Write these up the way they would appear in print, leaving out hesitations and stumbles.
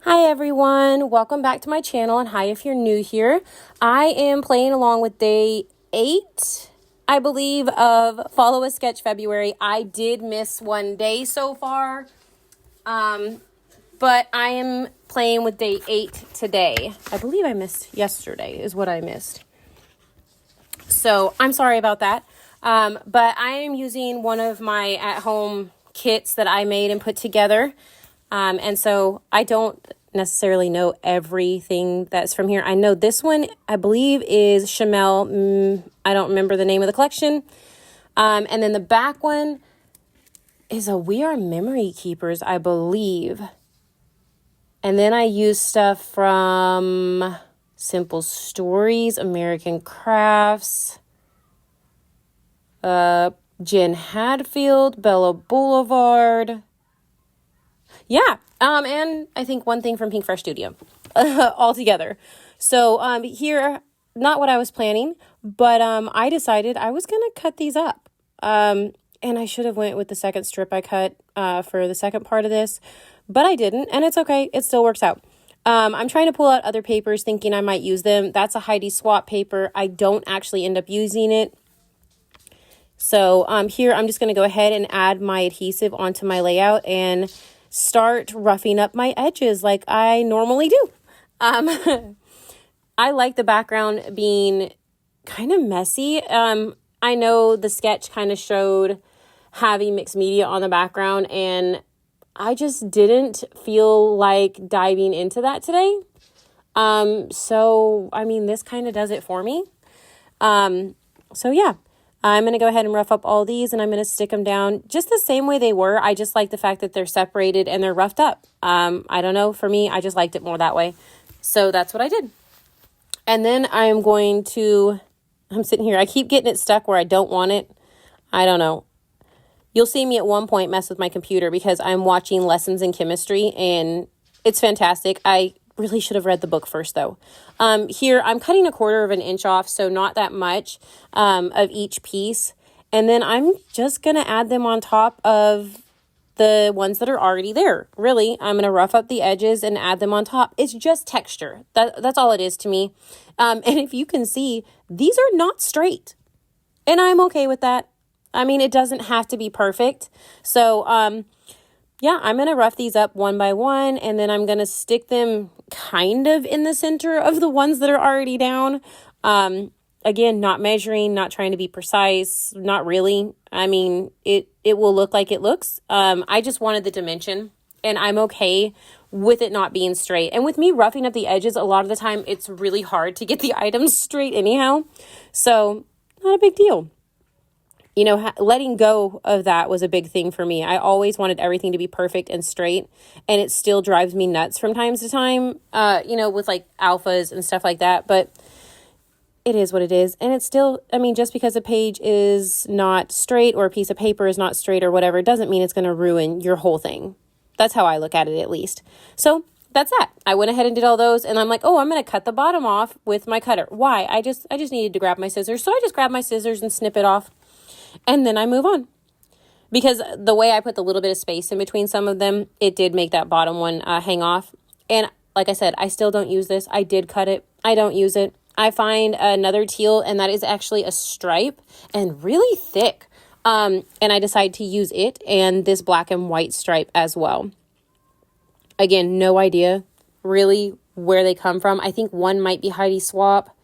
Hi everyone, welcome back to my channel, and hi if you're new here. I am playing along with day 8, I believe, of Follow a Sketch February. I did miss one day so far, but I am playing with day 8 today. I believe I missed yesterday is what I missed. So I'm sorry about that, but I am using one of my at-home kits that I made and put together. And so I don't necessarily know everything that's from here. I know this one, I believe, is Chamel. I don't remember the name of the collection. And then the back one is a We Are Memory Keepers, I believe. And then I use stuff from Simple Stories, American Crafts, Jen Hadfield, Bella Boulevard. Yeah, and I think one thing from Pink Fresh Studio all together. So here, not what I was planning, but I decided I was going to cut these up. And I should have went with the second strip I cut for the second part of this, but I didn't, and it's okay. It still works out. I'm trying to pull out other papers thinking I might use them. That's a Heidi Swap paper. I don't actually end up using it. So here I'm just going to go ahead and add my adhesive onto my layout and start roughing up my edges like I normally do. I like the background being kind of messy. I know the sketch kind of showed having mixed media on the background, and I just didn't feel like diving into that today. So, I mean, this kind of does it for me. So yeah. I'm going to go ahead and rough up all these, and I'm going to stick them down just the same way they were. I just like the fact that they're separated and they're roughed up. I don't know. For me, I just liked it more that way. So that's what I did. And then I'm sitting here. I keep getting it stuck where I don't want it. I don't know. You'll see me at one point mess with my computer because I'm watching lessons in chemistry, and it's fantastic. I really should have read the book first, though. Here, I'm cutting 1/4 of an inch off, so not that much of each piece. And then I'm just going to add them on top of the ones that are already there. Really, I'm going to rough up the edges and add them on top. It's just texture. That's all it is to me. And if you can see, these are not straight. And I'm okay with that. I mean, it doesn't have to be perfect. So, yeah, I'm going to rough these up one by one, and then I'm going to stick them kind of in the center of the ones that are already down. Again, not measuring, not trying to be precise, not really. I mean, it will look like it looks. I just wanted the dimension, and I'm okay with it not being straight. And with me roughing up the edges, a lot of the time, it's really hard to get the items straight anyhow. So, not a big deal. You know, letting go of that was a big thing for me. I always wanted everything to be perfect and straight, and it still drives me nuts from time to time, with like alphas and stuff like that. But it is what it is. And it's still, I mean, just because a page is not straight or a piece of paper is not straight or whatever, doesn't mean it's going to ruin your whole thing. That's how I look at it, at least. So that's that. I went ahead and did all those, and I'm like, oh, I'm going to cut the bottom off with my cutter. Why? I just needed to grab my scissors. So I just grabbed my scissors and snip it off. And then I move on, because the way I put the little bit of space in between some of them, it did make that bottom one hang off. And like I said, I still don't use this. I did cut it. I don't use it. I find another teal, and that is actually a stripe and really thick. And I decide to use it and this black and white stripe as well. Again, no idea really where they come from. I think one might be Heidi Swap.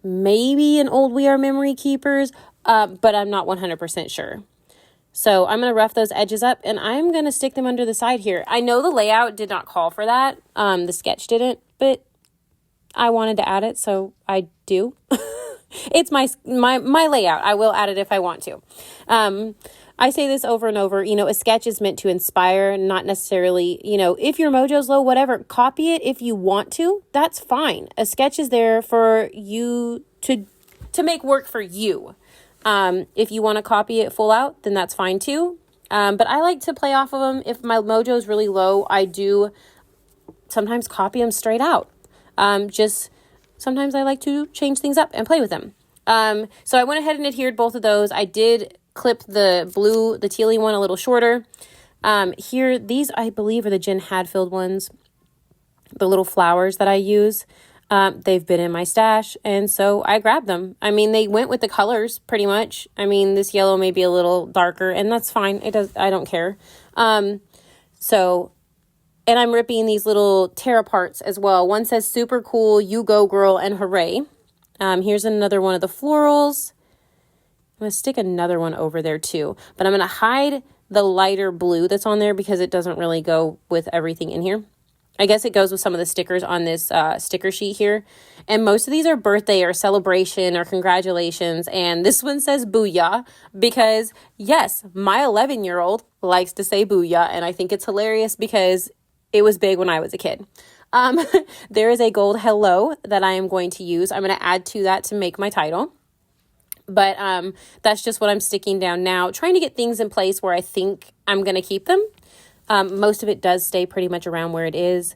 Maybe an old We Are Memory Keepers. But I'm not 100% sure. So I'm going to rough those edges up, and I'm going to stick them under the side here. I know the layout did not call for that. The sketch didn't, but I wanted to add it, so I do. It's my layout. I will add it if I want to. I say this over and over, a sketch is meant to inspire, not necessarily, if your mojo's low, whatever, copy it if you want to. That's fine. A sketch is there for you to make work for you. If you want to copy it full out, then that's fine too. But I like to play off of them. If my mojo is really low, I do sometimes copy them straight out. Just sometimes I like to change things up and play with them. So I went ahead and adhered both of those. I did clip the tealy one a little shorter. Here, these I believe are the Jen Hadfield ones, the little flowers that I use. They've been in my stash, and so I grabbed them. I mean, they went with the colors pretty much. I mean, this yellow may be a little darker, and that's fine. I don't care. And I'm ripping these little tear aparts as well. One says super cool, you go girl, and hooray. Here's another one of the florals. I'm going to stick another one over there too, but I'm going to hide the lighter blue that's on there because it doesn't really go with everything in here. I guess it goes with some of the stickers on this sticker sheet here. And most of these are birthday or celebration or congratulations. And this one says booyah because, yes, my 11-year-old likes to say booyah. And I think it's hilarious because it was big when I was a kid. There is a gold hello that I am going to use. I'm going to add to that to make my title. But that's just what I'm sticking down now. Trying to get things in place where I think I'm going to keep them. Most of it does stay pretty much around where it is.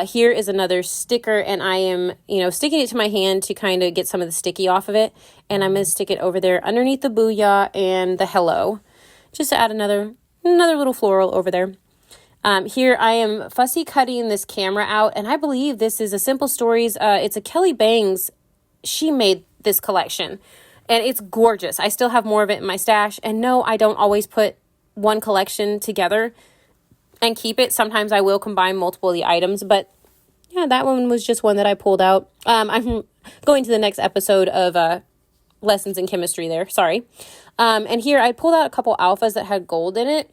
Here is another sticker, and I am, sticking it to my hand to kind of get some of the sticky off of it. And I'm going to stick it over there underneath the booyah and the hello, just to add another little floral over there. Here I am fussy cutting this camera out, and I believe this is a Simple Stories. It's a Kelly Bangs. She made this collection, and it's gorgeous. I still have more of it in my stash, and no, I don't always put one collection together and keep it. Sometimes I will combine multiple of the items, but yeah, that one was just one that I pulled out. I'm going to the next episode of Lessons in Chemistry there, sorry. And here I pulled out a couple alphas that had gold in it,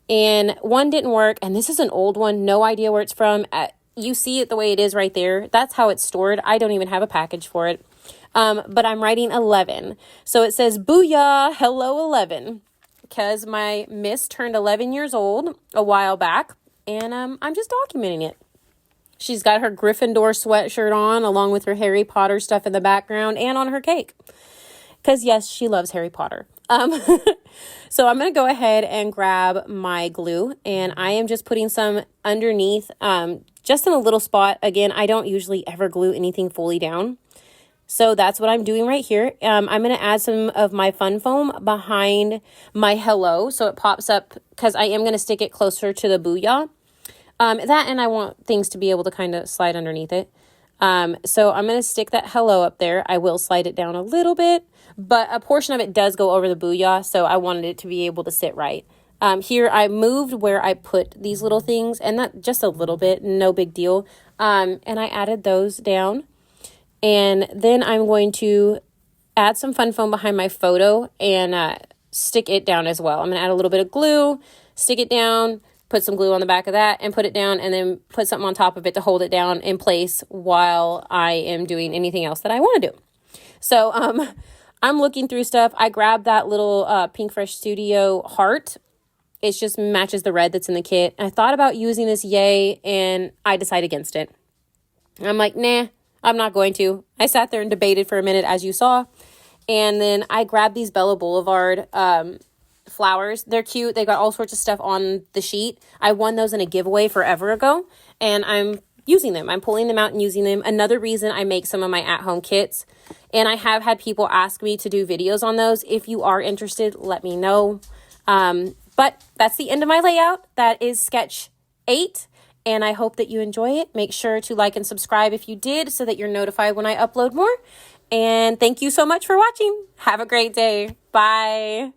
and one didn't work, and this is an old one, no idea where it's from. You see it the way it is right there. That's how it's stored. I don't even have a package for it. But I'm writing 11. So it says, booyah, hello 11. Because my miss turned 11 years old a while back, and I'm just documenting it. She's got her Gryffindor sweatshirt on, along with her Harry Potter stuff in the background, and on her cake. Because, yes, she loves Harry Potter. So I'm going to go ahead and grab my glue, and I am just putting some underneath, just in a little spot. Again, I don't usually ever glue anything fully down. So that's what I'm doing right here. I'm going to add some of my fun foam behind my hello so it pops up, because I am going to stick it closer to the booyah. That, and I want things to be able to kind of slide underneath it. So I'm going to stick that hello up there. I will slide it down a little bit, but a portion of it does go over the booyah, so I wanted it to be able to sit right. Here I moved where I put these little things, and that just a little bit, no big deal. And I added those down. And then I'm going to add some fun foam behind my photo and stick it down as well. I'm going to add a little bit of glue, stick it down, put some glue on the back of that, and put it down, and then put something on top of it to hold it down in place while I am doing anything else that I want to do. So I'm looking through stuff. I grabbed that little Pink Fresh Studio heart. It just matches the red that's in the kit. And I thought about using this yay, and I decided against it. I'm like, nah. I'm not going to. I sat there and debated for a minute, as you saw. And then I grabbed these Bella Boulevard flowers. They're cute. They got all sorts of stuff on the sheet. I won those in a giveaway forever ago, and I'm using them. I'm pulling them out and using them. Another reason I make some of my at-home kits, and I have had people ask me to do videos on those. If you are interested, let me know. But that's the end of my layout. That is sketch 8. And I hope that you enjoy it. Make sure to like and subscribe if you did so that you're notified when I upload more. And thank you so much for watching. Have a great day. Bye.